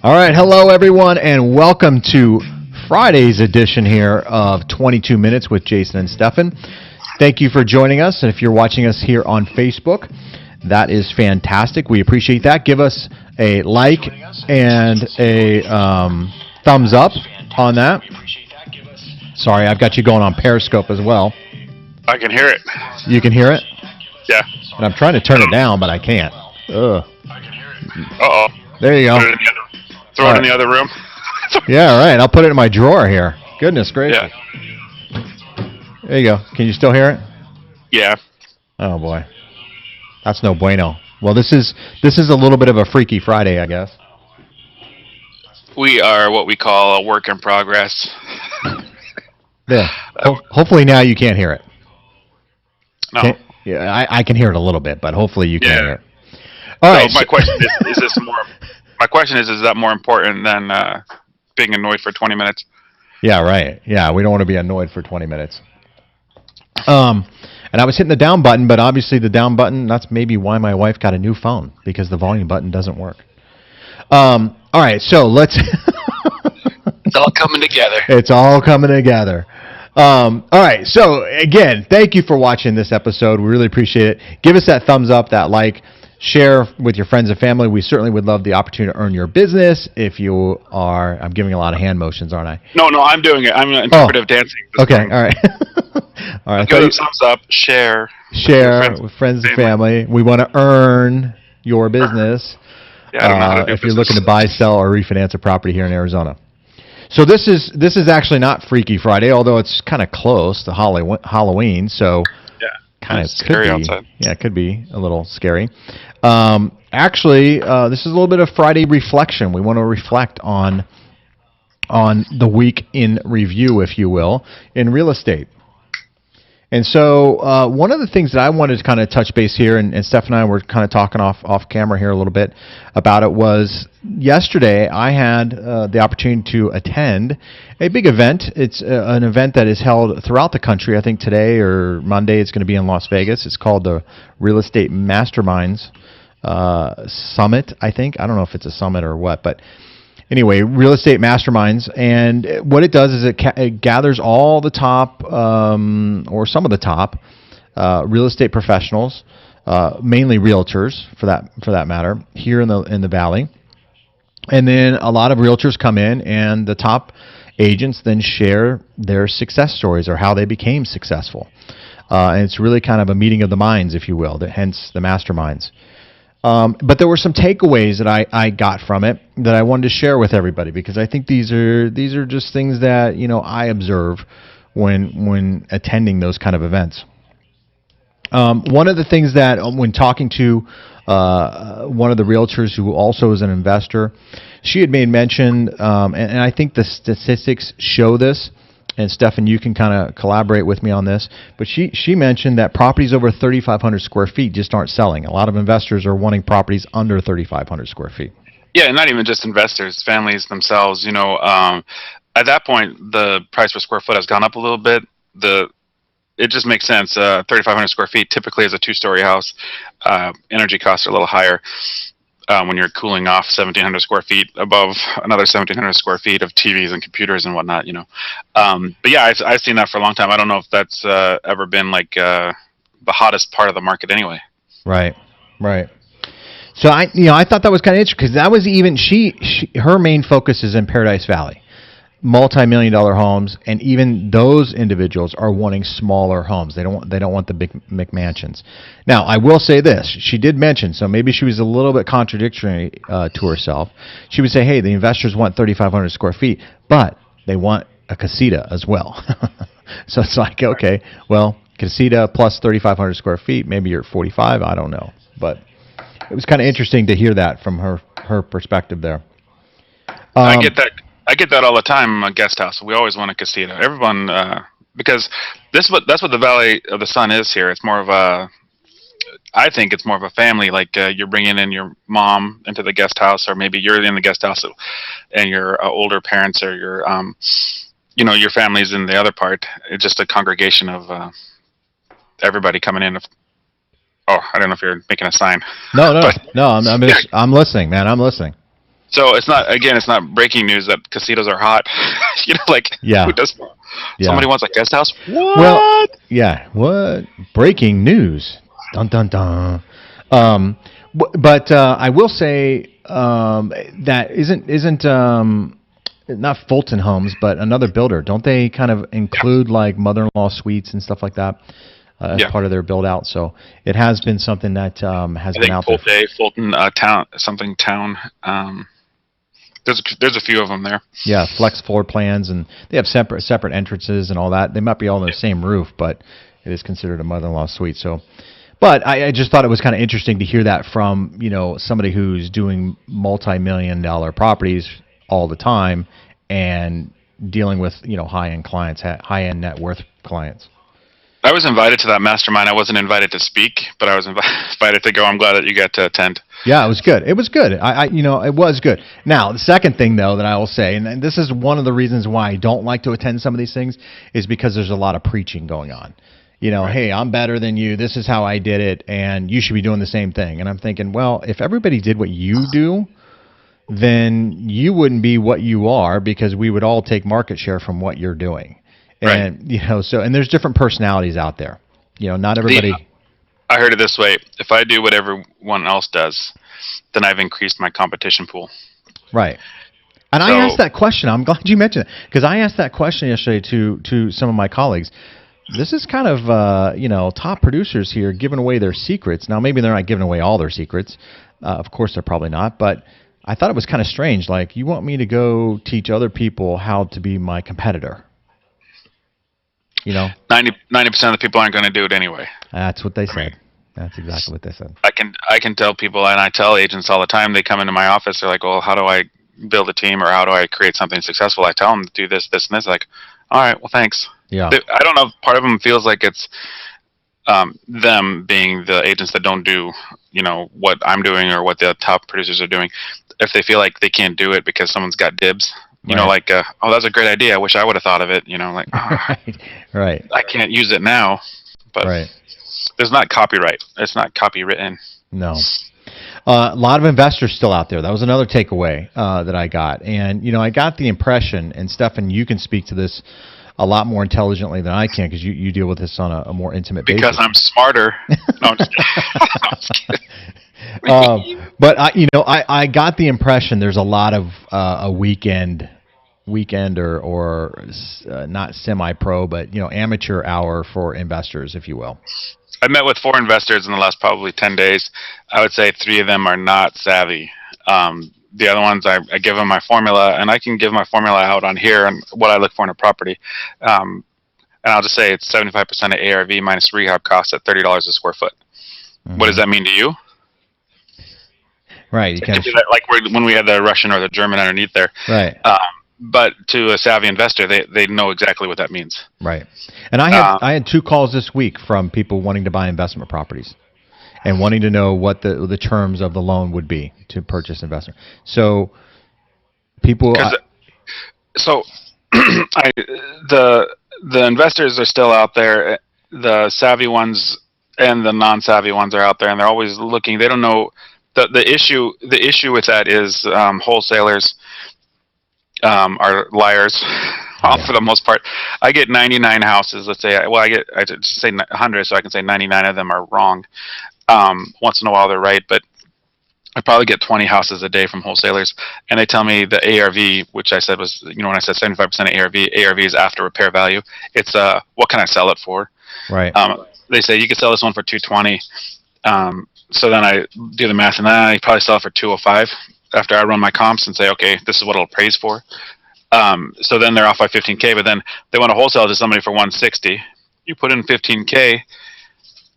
All right, hello everyone, and welcome to Friday's edition here of 22 Minutes with Jayson and Stephen. Thank you for joining us, and if you're watching us here on Facebook, that is fantastic. We appreciate that. Give us a like and a thumbs up on that. Sorry, I've got you going on Periscope as well. I can hear it. You can hear it? Yeah. And I'm trying to turn it down, but I can't. Ugh. Uh-oh. There you go. Throw it in the other room. Yeah, all right. I'll put it in my drawer here. Goodness gracious. Yeah. There you go. Can you still hear it? Yeah. Oh boy. That's no bueno. Well, this is a little bit of a Freaky Friday, I guess. We are what we call a work in progress. Yeah. Hopefully now you can't hear it. No. Yeah, I can hear it a little bit, but hopefully you can hear it. All right. My question is this more? My question is that more important than being annoyed for 20 minutes? Yeah, right. Yeah, we don't want to be annoyed for 20 minutes. And I was hitting the down button, but obviously the down button, that's maybe why my wife got a new phone, because the volume button doesn't work. All right, so let's... It's all coming together. It's all coming together. All right, so again, thank you for watching this episode. We really appreciate it. Give us that thumbs up, that like. Share with your friends and family. We certainly would love the opportunity to earn your business. If you are, I'm giving a lot of hand motions, aren't I? No, I'm doing it. I'm interpretive dancing. Okay, all right. All right. Give it a thumbs up. Share with friends and family. We want to earn your business. Yeah, I don't know how to do if you're looking to buy, sell, or refinance a property here in Arizona. So this is actually not Freaky Friday, although it's kind of close to Halloween. So. Kind of scary outside. Yeah, it could be a little scary. Actually, this is a little bit of Friday reflection. We want to reflect on the week in review, if you will, in real estate. And so one of the things that I wanted to kind of touch base here, and Steph and I were kind of talking off camera here a little bit about it, was yesterday I had the opportunity to attend a big event. It's an event that is held throughout the country. I think today or Monday it's going to be in Las Vegas. It's called the Real Estate Masterminds Summit, I think. I don't know if it's a summit or what, but anyway, Real Estate Masterminds, and what it does is it gathers all the top, or some of the top, real estate professionals, mainly realtors for that matter, here in the Valley, and then a lot of realtors come in, and the top agents then share their success stories or how they became successful, and it's really kind of a meeting of the minds, if you will, hence the masterminds. But there were some takeaways that I got from it that I wanted to share with everybody, because I think these are just things that I observe when attending those kind of events. One of the things that when talking to one of the realtors who also is an investor, she had made mention, and I think the statistics show this. And Stephen, you can kind of collaborate with me on this. But she mentioned that properties over 3,500 square feet just aren't selling. A lot of investors are wanting properties under 3,500 square feet. Yeah, not even just investors, families themselves. At that point, the price per square foot has gone up a little bit. It just makes sense. 3,500 square feet typically is a two-story house. Energy costs are a little higher. When you're cooling off 1,700 square feet above another 1,700 square feet of TVs and computers and whatnot, But yeah, I've seen that for a long time. I don't know if that's ever been like the hottest part of the market anyway. Right. So I thought that was kind of interesting, because that was even her main focus is in Paradise Valley. Multi-million-dollar homes, and even those individuals are wanting smaller homes. They don't want the big McMansions. Now, I will say this: she did mention, so maybe she was a little bit contradictory to herself. She would say, "Hey, the investors want 3,500 square feet, but they want a casita as well." So it's like, okay, well, casita plus 3,500 square feet. Maybe you're at 45. I don't know, but it was kind of interesting to hear that from her perspective there. I get that. I get that all the time. A guest house. We always want a casita. Everyone, because that's what the Valley of the Sun is here. It's more of a, I think it's more of a family. Like you're bringing in your mom into the guest house, or maybe you're in the guest house, and your older parents, or your, your family's in the other part. It's just a congregation of everybody coming in. Oh, I don't know if you're making a sign. No. I'm listening, man. I'm listening. So it's not breaking news that casinos are hot. Who Yeah. does? Yeah. Somebody wants a guest house. Well, What? yeah. What breaking news? Dun dun dun. Um, but I will say that isn't not Fulton Homes, but another builder. Don't they kind of Yeah. include like mother-in-law suites and stuff like that as Yeah. part of their build out? So it has been something that has I been think out there. Fulton town, something town. There's a few of them there. Yeah, flex floor plans, and they have separate entrances and all that. They might be all on the same roof, but it is considered a mother-in-law suite. So, but I just thought it was kind of interesting to hear that from somebody who's doing multi-million-dollar properties all the time and dealing with high-end clients, high-end net worth clients. I was invited to that mastermind. I wasn't invited to speak, but I was invited to go. I'm glad that you got to attend. Yeah, it was good. It was good. It was good. Now, the second thing though that I will say, and this is one of the reasons why I don't like to attend some of these things, is because there's a lot of preaching going on. Right. Hey, I'm better than you. This is how I did it, and you should be doing the same thing. And I'm thinking, well, if everybody did what you do, then you wouldn't be what you are because we would all take market share from what you're doing. Right. And and there's different personalities out there. Not everybody. I heard it this way: if I do what everyone else does, then I've increased my competition pool. Right. And I asked that question. I'm glad you mentioned it because I asked that question yesterday to some of my colleagues. This is kind of top producers here giving away their secrets. Now maybe they're not giving away all their secrets. Of course they're probably not. But I thought it was kind of strange. Like, you want me to go teach other people how to be my competitor? 90% of the people aren't going to do it anyway. That's what they said. That's exactly what they said. I can tell people, and I tell agents all the time. They come into my office. They're like, "Well, how do I build a team, or how do I create something successful?" I tell them to do this, this, and this. Like, all right, well, thanks. Yeah. I don't know if part of them feels like it's them being the agents that don't do what I'm doing or what the top producers are doing. If they feel like they can't do it because someone's got dibs. Right. Oh, that's a great idea. I wish I would have thought of it. Right. I can't use it now, but right. There's not copyright. It's not copywritten. No. A lot of investors still out there. That was another takeaway that I got. And, I got the impression, and Stephan, you can speak to this a lot more intelligently than I can because you deal with this on a more intimate basis. Because I'm smarter. No, I'm just kidding. I'm just kidding. But I got the impression there's a lot of a weekend or not semi-pro, but amateur hour for investors, if you will. I met with 4 investors in the last probably 10 days. I would say 3 of them are not savvy. The other ones, I give them my formula, and I can give my formula out on here and what I look for in a property. And I'll just say it's 75% of ARV minus rehab costs at $30 a square foot. Mm-hmm. What does that mean to you? Right. You can like when we had the Russian or the German underneath there. Right. But to a savvy investor, they know exactly what that means. Right. And I had 2 calls this week from people wanting to buy investment properties and wanting to know what the terms of the loan would be to purchase investment. So people. The investors are still out there. The savvy ones and the non-savvy ones are out there, and they're always looking. They don't know the issue. The issue with that is wholesalers are liars. For the most part. I get 99 houses. Let's say, I just say 100, so I can say 99 of them are wrong. Once in a while they're right, but I probably get 20 houses a day from wholesalers, and they tell me the ARV, which I said was, when I said 75% of ARV is after repair value. It's what can I sell it for? Right. They say you could sell this one for 220. So then I do the math, and then I probably sell it for 205 after I run my comps and say, okay, this is what it'll appraise for. So then they're off by 15K, but then they want to wholesale to somebody for 160. You put in 15K,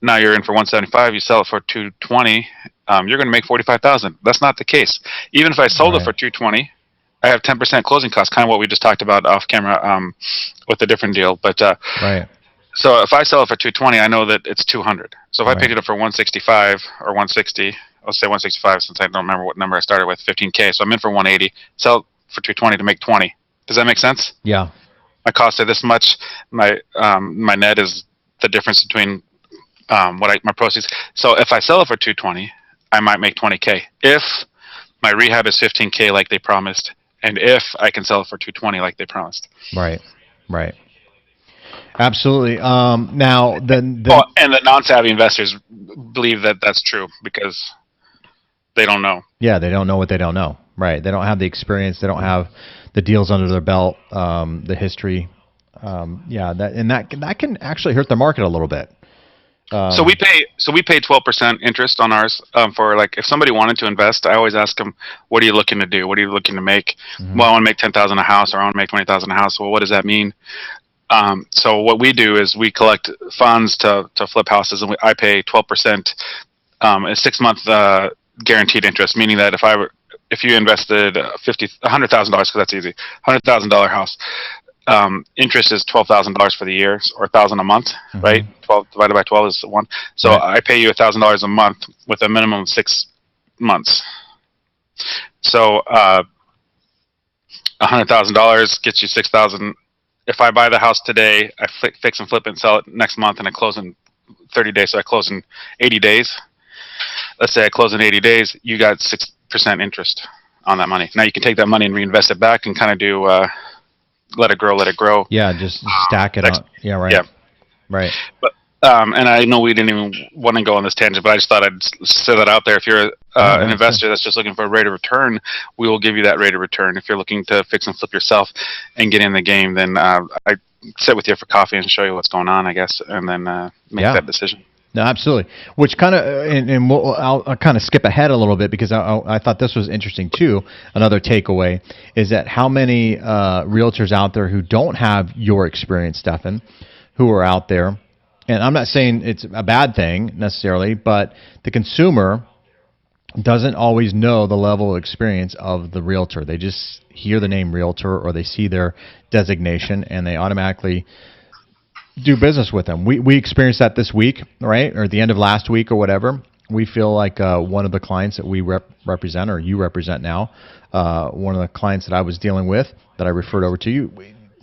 now you're in for 175. You sell it for 220. You're going to make 45,000. That's not the case. Even if I sold it for 220, I have 10% closing costs, kind of what we just talked about off camera with a different deal. But right. So if I sell it for 220, I know that it's 200. So if I picked it up for 165 or 160, let's say 165 since I don't remember what number I started with, 15K. So I'm in for 180. Sell for 220 to make 20. Does that make sense? Yeah. My costs are this much. My net is the difference between my proceeds. So if I sell it for 220, I might make 20K. If My rehab is 15K like they promised, and if I can sell it for 220 like they promised. Right. Right. Absolutely. Now, Oh, and the non-savvy investors believe that that's true because they don't know. Yeah, they don't know what they don't know. Right. They don't have the experience. They don't have the deals under their belt, the history. Yeah, that can actually hurt the market a little bit. So we pay 12% interest on ours for, like, if somebody wanted to invest, I always ask them, what are you looking to do? What are you looking to make? Mm-hmm. Well, I want to make 10,000 a house, or I want to make 20,000 a house. Well, what does that mean? So what we do is we collect funds to flip houses, and I pay 12%, a 6 month guaranteed interest, meaning that if you invested $100,000, because that's easy, $100,000 house, interest is $12,000 for the year, or $1,000 a month, Mm-hmm. right? 12 divided by 12 is 1. So right. I pay you $1,000 a month with a minimum of 6 months. So $100,000 gets you 6,000. If I buy the house today, I fix and flip it and sell it next month, and I close in 30 days. So I close in 80 days. Let's say I close in 80 days, you got 6% interest on that money. Now you can take that money and reinvest it back and kind of do let it grow. Yeah, just stack it on. Yeah, right. Yeah. Right. But and I know we didn't even want to go on this tangent, but I just thought I'd say that out there. If you're an investor that's just looking for a rate of return, we will give you that rate of return. If you're looking to fix and flip yourself and get in the game, then I sit with you for coffee and show you what's going on, I guess, and then make that decision. No, absolutely. Which kind of, and I'll kind of skip ahead a little bit because I thought this was interesting too. Another takeaway is that how many realtors out there who don't have your experience, Stephen, who are out there, and I'm not saying it's a bad thing necessarily, but the consumer doesn't always know the level of experience of the realtor. They just hear the name realtor, or they see their designation, and they automatically do business with them. We experienced that this week, right, or at the end of last week or whatever. We feel like one of the clients that we represent, or you represent now, one of the clients that I was dealing with that I referred over to you,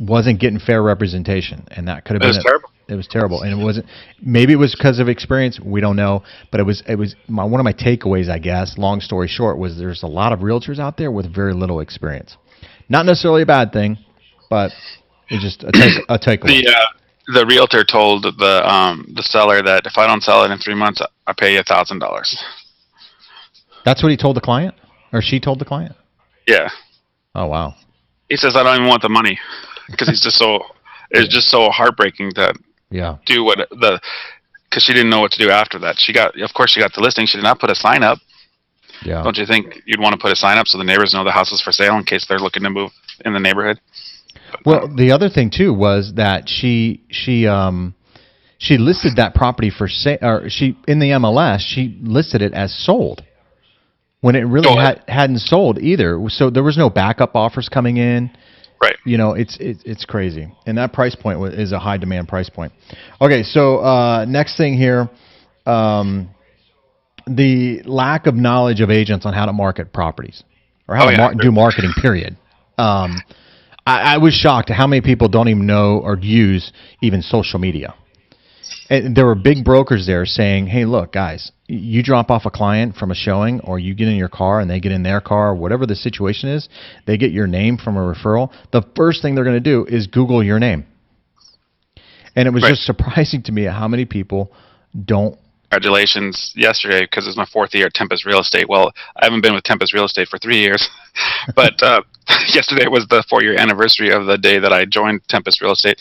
wasn't getting fair representation, and that could have been terrible. It was terrible, and it wasn't. Maybe it was because of experience. We don't know, but it was one of my takeaways, I guess. Long story short, was there's a lot of realtors out there with very little experience. Not necessarily a bad thing, but it's just a takeaway. The realtor told the seller that if I don't sell it in 3 months, I pay you $1,000. That's what he told the client, or she told the client? Yeah. Oh wow. He says I don't even want the money because he's just so. It's just so heartbreaking to do because she didn't know what to do after that. Of course she got the listing. She did not put a sign up. Yeah. Don't you think you'd want to put a sign up so the neighbors know the house is for sale in case they're looking to move in the neighborhood? Well, the other thing too was that she listed that property for sale, or in the MLS she listed it as sold when it really hadn't sold either. So there was no backup offers coming in. Right. You know, it's crazy, and that price point is a high demand price point. Okay, so next thing here, the lack of knowledge of agents on how to market properties, or how to do marketing. Period. I was shocked at how many people don't even know or use even social media. And there were big brokers there saying, hey, look, guys, you drop off a client from a showing, or you get in your car and they get in their car, whatever the situation is, they get your name from a referral. The first thing they're going to do is Google your name. And it was just surprising to me how many people don't. Congratulations yesterday, because it's my 4th year at Tempest Real Estate. Well, I haven't been with Tempest Real Estate for 3 years, but yesterday was the 4-year anniversary of the day that I joined Tempest Real Estate.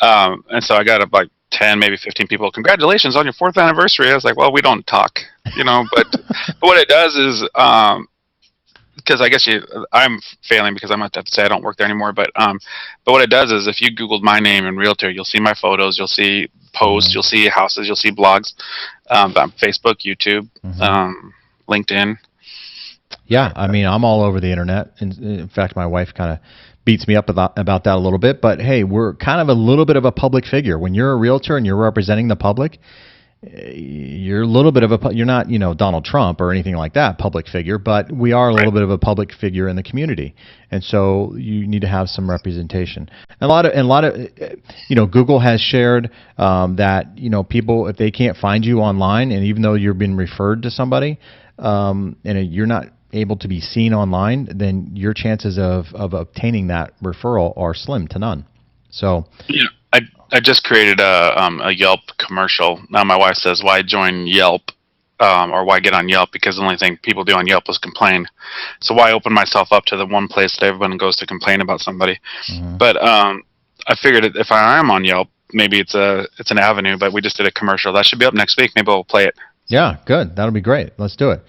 And so I got like 10, maybe 15 people. Congratulations on your 4th anniversary. I was like, well, we don't talk, but what it does is, because I guess I'm failing because I'm not to say I don't work there anymore, but what it does is if you Googled my name and Realtor, you'll see my photos, you'll see posts, you'll see houses, you'll see blogs, Facebook, YouTube, LinkedIn. Yeah, I mean, I'm all over the internet. In fact, my wife kind of beats me up about that a little bit. But hey, we're kind of a little bit of a public figure. When you're a realtor and you're representing the public, you're a little bit of you're not, Donald Trump or anything like that, public figure, but we are a little bit of a public figure in the community. And so you need to have some representation. And a lot of Google has shared that, people, if they can't find you online, and even though you're being referred to somebody, and you're not able to be seen online, then your chances of obtaining that referral are slim to none. So, yeah, I just created a Yelp commercial. Now my wife says, "Why join Yelp?" Or why get on Yelp? Because the only thing people do on Yelp is complain. So why open myself up to the one place that everyone goes to complain about somebody? But I figured if I am on Yelp, maybe it's an avenue. But we just did a commercial that should be up next week. Maybe we'll play it. Yeah, good. That'll be great. Let's do it.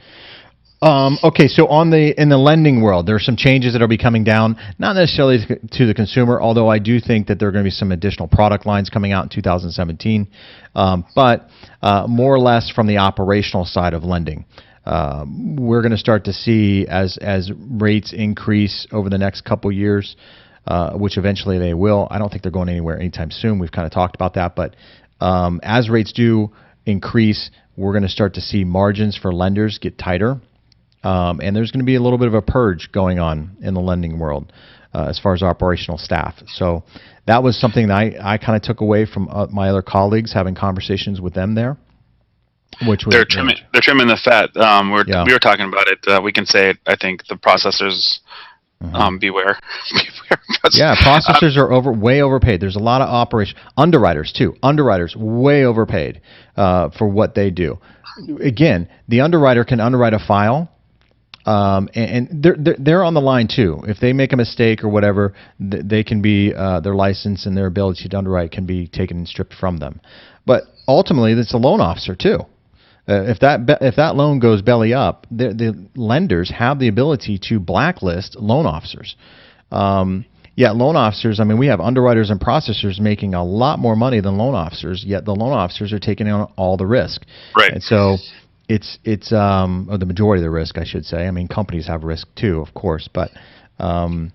Okay, so in the lending world, there are some changes that will be coming down, not necessarily to the consumer, although I do think that there are going to be some additional product lines coming out in 2017, but more or less from the operational side of lending. We're going to start to see as rates increase over the next couple years, which eventually they will. I don't think they're going anywhere anytime soon. We've kind of talked about that, but as rates do increase, we're going to start to see margins for lenders get tighter. And there's going to be a little bit of a purge going on in the lending world as far as operational staff. So that was something that I kind of took away from my other colleagues, having conversations with them there. Which was, they're trimming the fat. We were talking about it. We can say it. I think the processors beware. Yeah, processors are way overpaid. There's a lot of underwriters too. Underwriters way overpaid for what they do. Again, the underwriter can underwrite a file. And they're on the line too. If they make a mistake or whatever, they can be their license and their ability to underwrite can be taken and stripped from them. But ultimately, it's a loan officer too. If that loan goes belly up, the lenders have the ability to blacklist loan officers. Yet loan officers, I mean, we have underwriters and processors making a lot more money than loan officers. Yet the loan officers are taking on all the risk. Right. And so it's or the majority of the risk, I should say. I mean, companies have risk too, of course, but and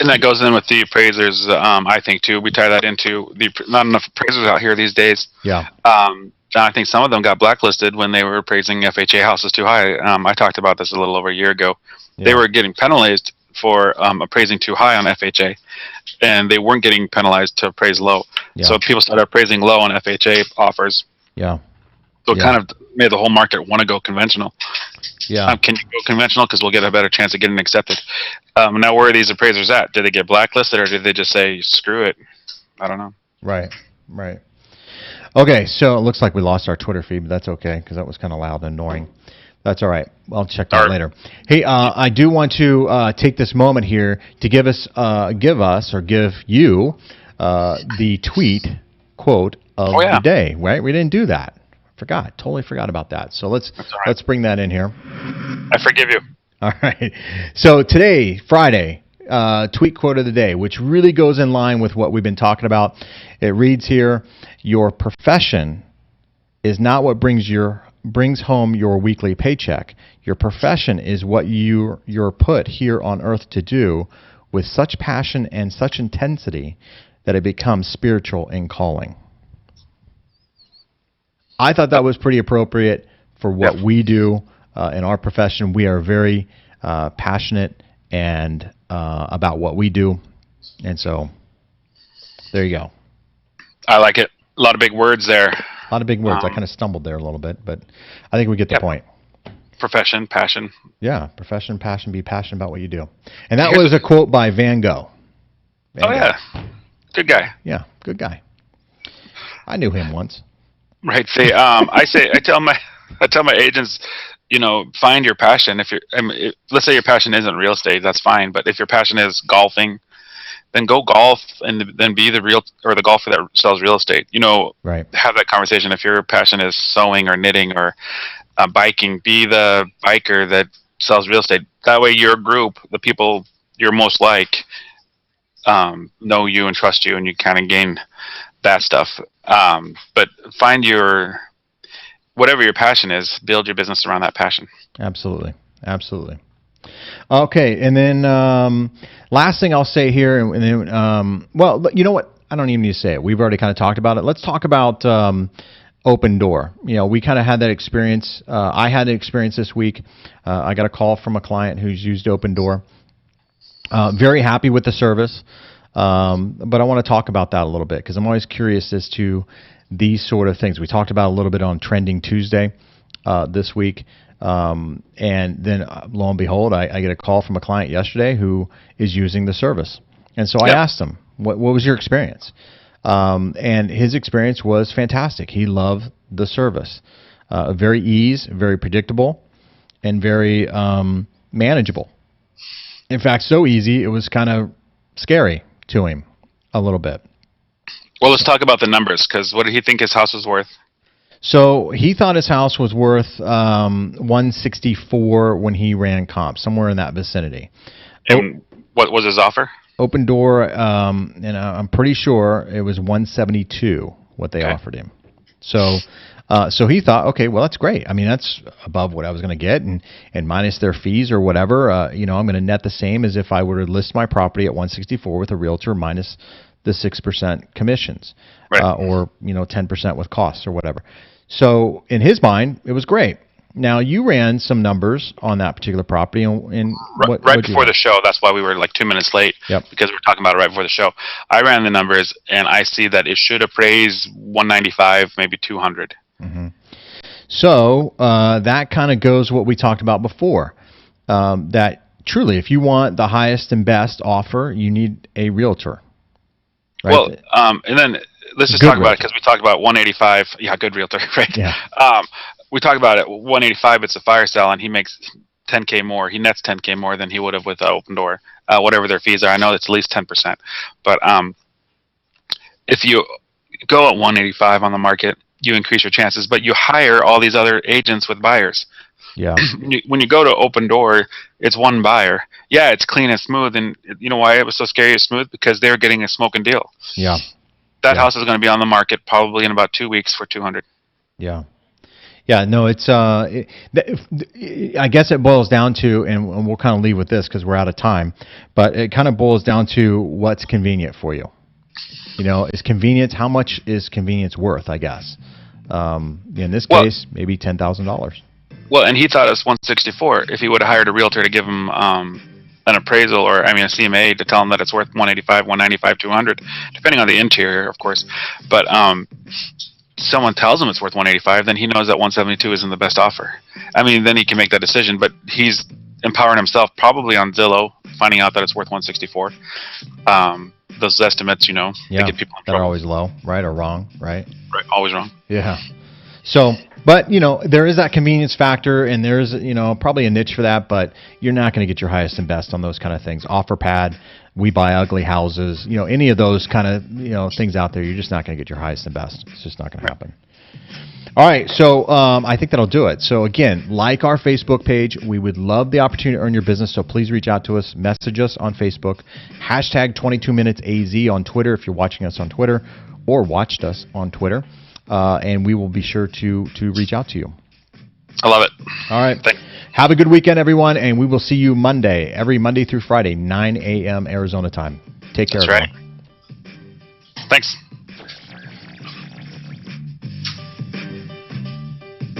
that goes in with the appraisers. I think too. We tie that into not enough appraisers out here these days. Yeah. I think some of them got blacklisted when they were appraising FHA houses too high. I talked about this a little over a year ago. Yeah. They were getting penalized for appraising too high on FHA, and they weren't getting penalized to appraise low. Yeah. So people started appraising low on FHA offers. Yeah. So it kind of made the whole market want to go conventional. Yeah. Can you go conventional? Because we'll get a better chance of getting accepted. Now, where are these appraisers at? Did they get blacklisted, or did they just say, screw it? I don't know. Right. Okay, so it looks like we lost our Twitter feed, but that's okay, because that was kind of loud and annoying. That's all right. I'll check that later. Hey, I do want to take this moment here to give you the tweet quote of the day, right? We didn't do that. Totally forgot about that. So let's bring that in here. I forgive you. All right. So today, Friday, tweet quote of the day, which really goes in line with what we've been talking about. It reads here: your profession is not what brings home your weekly paycheck. Your profession is what you're put here on earth to do with such passion and such intensity that it becomes spiritual in calling. I thought that was pretty appropriate for what we do in our profession. We are very passionate and about what we do, and so there you go. I like it. A lot of big words there. A lot of big words. I kind of stumbled there a little bit, but I think we get the point. Profession, passion. Yeah, profession, passion. Be passionate about what you do. And that was a quote by Van Gogh. Yeah, good guy. Yeah, good guy. I knew him once. Right. See, I tell my agents, find your passion. Let's say your passion isn't real estate, that's fine. But if your passion is golfing, then go golf and then be the golfer that sells real estate. Right. Have that conversation. If your passion is sewing or knitting or biking, be the biker that sells real estate. That way, your group, the people you're most like, know you and trust you, and you kind of gain that stuff. But find whatever your passion is, build your business around that passion. Absolutely. Okay, and then last thing I'll say here, and then, well, you know what? I don't even need to say it. We've already kind of talked about it. Let's talk about Opendoor. We kind of had that experience. I had an experience this week. I got a call from a client who's used Opendoor. Very happy with the service. But I want to talk about that a little bit because I'm always curious as to these sort of things. We talked about a little bit on Trending Tuesday this week. And then lo and behold, I get a call from a client yesterday who is using the service. And so I asked him, what was your experience? And his experience was fantastic. He loved the service. Very predictable, and very manageable. In fact, so easy, it was kind of scary to him a little bit. Well, let's talk about the numbers, because what did he think his house was worth? So he thought his house was worth 164 when he ran comp, somewhere in that vicinity. And what was his offer? Opendoor, and I'm pretty sure it was 172 what they offered him. So he thought, okay, well, that's great. I mean, that's above what I was going to get, and minus their fees or whatever, I'm going to net the same as if I were to list my property at 164 with a realtor minus the 6% commissions, or 10% with costs or whatever. So in his mind, it was great. Now you ran some numbers on that particular property, and right before the show. That's why we were like 2 minutes late. Because we were talking about it right before the show. I ran the numbers, and I see that it should appraise 195, maybe 200. Mm-hmm. So that kind of goes what we talked about before. That truly, if you want the highest and best offer, you need a realtor. Right? Well, and then let's just talk about it, because we talked about 185. Yeah, good realtor, right? Yeah. We talked about it. 185. It's a fire sale, and he makes $10K more. He nets $10K more than he would have with Opendoor, whatever their fees are. I know it's at least 10%. But if you go at 185 on the market, you increase your chances. But you hire all these other agents with buyers. Yeah. When you go to Opendoor, it's one buyer. Yeah, it's clean and smooth. And you know why it was so scary and smooth? Because they were getting a smoking deal. Yeah. That house is going to be on the market probably in about 2 weeks for 200. Yeah. Yeah, no, it's. I guess it boils down to, and we'll kind of leave with this because we're out of time, but it kind of boils down to what's convenient for you. Is convenience? How much is convenience worth? I guess. In this case, maybe $10,000. Well, and he thought it was 164. If he would have hired a realtor to give him an appraisal, or a CMA to tell him that it's worth 185, 195, 200, depending on the interior, of course. But someone tells him it's worth 185, then he knows that 172 isn't the best offer. Then he can make that decision, but he's empowering himself probably on Zillow, finding out that it's worth 164. Those estimates, they get people in trouble. That are always low, right, or wrong, right? Right, always wrong. Yeah. So, but there is that convenience factor, and there's probably a niche for that, but you're not going to get your highest and best on those kind of things. OfferPad, We Buy Ugly Houses, any of those kind of things out there, you're just not going to get your highest and best. It's just not going to happen. All right, so I think that'll do it. So again, like our Facebook page. We would love the opportunity to earn your business, so please reach out to us. Message us on Facebook. Hashtag 22MinutesAZ on Twitter if you're watching us on Twitter or watched us on Twitter. And we will be sure to reach out to you. I love it. All right. Thanks. Have a good weekend, everyone, and we will see you every Monday through Friday, 9 a.m. Arizona time. Take care, That's everyone. Right. Thanks.